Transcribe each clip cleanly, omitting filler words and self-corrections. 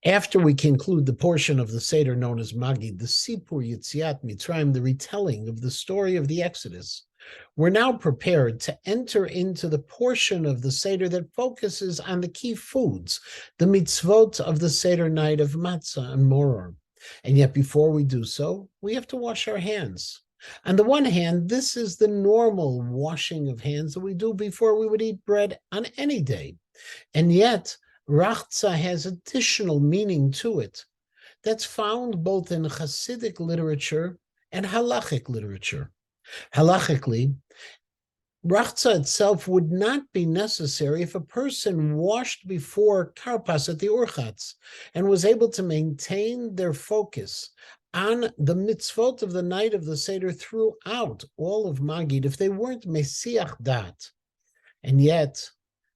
After we conclude the portion of the Seder known as Magid, the Sipur Yetziat Mitzrayim, the retelling of the story of the Exodus, we're now prepared to enter into the portion of the Seder that focuses on the key foods, the mitzvot of the Seder night of matzah and moror. And yet before we do so, we have to wash our hands. On the one hand, this is the normal washing of hands that we do before we would eat bread on any day. And yet, Rachtza has additional meaning to it that's found both in Hasidic literature and halachic literature. Halachically, Rachtza itself would not be necessary if a person washed before karpas at the urchatz and was able to maintain their focus on the mitzvot of the night of the Seder throughout all of Magid, if they weren't mesiach dat. And yet,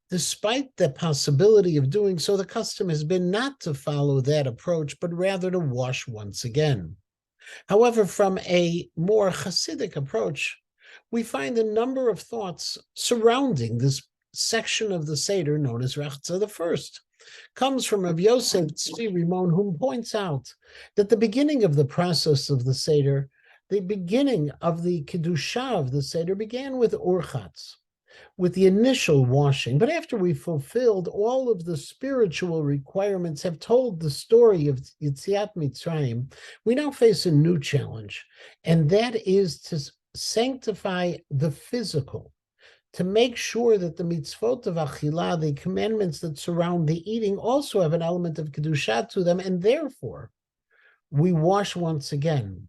despite the possibility of doing so, the custom has been not to follow that approach, but rather to wash once again. However, from a more Hasidic approach, we find a number of thoughts surrounding this section of the Seder known as Rachtza. The first comes from Rav Yosef Tzvi Rimon, who points out that the beginning of the process of the Seder, the beginning of the Kedusha of the Seder began with Urchatz, with the initial washing. But after we fulfilled all of the spiritual requirements, have told the story of Yetziat Mitzrayim, we now face a new challenge, and that is to sanctify the physical, to make sure that the mitzvot of Achilah, the commandments that surround the eating, also have an element of Kedusha to them, and therefore we wash once again.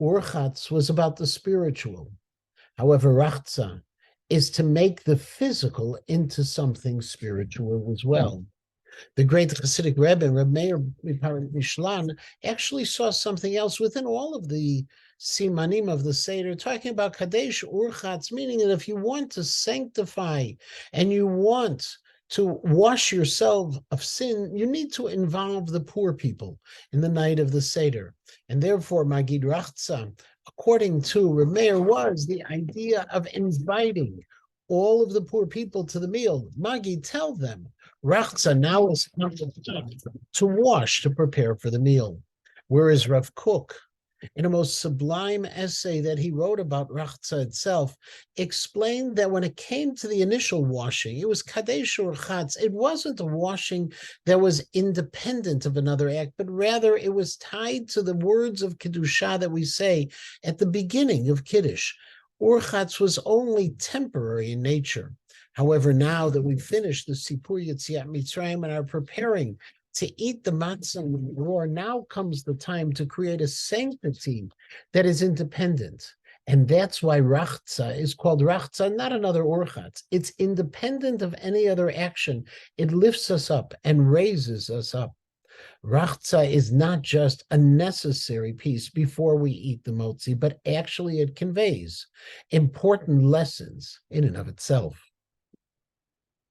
Urchatz was about the spiritual. However, Rachtza is to make the physical into something spiritual as well. The great Hasidic Rebbe, Reb Meir Mishlan, actually saw something else within all of the simanim of the Seder, talking about Kadesh Urchatz, meaning that if you want to sanctify and you want to wash yourself of sin, you need to involve the poor people in the night of the Seder. And therefore, Magid Rachtza, according to Reb Meir, was the idea of inviting all of the poor people to the meal. Magid, tell them, Rachtza now is to wash, to prepare for the meal. Whereas Rav Kook, in a most sublime essay that he wrote about Rachtza itself, explained that when it came to the initial washing, it was Kadesh Urchatz. It wasn't a washing that was independent of another act, but rather it was tied to the words of Kedusha that we say at the beginning of Kiddush. Urchatz was only temporary in nature. However, now that we've finished the Sipur Yetziat Mitzrayim and are preparing to eat the matzah and the roar, now comes the time to create a sanctity that is independent. And that's why Rachtza is called Rachtza, not another Urchatz. It's independent of any other action. It lifts us up and raises us up. Rachtza is not just a necessary piece before we eat the motzi, but actually it conveys important lessons in and of itself.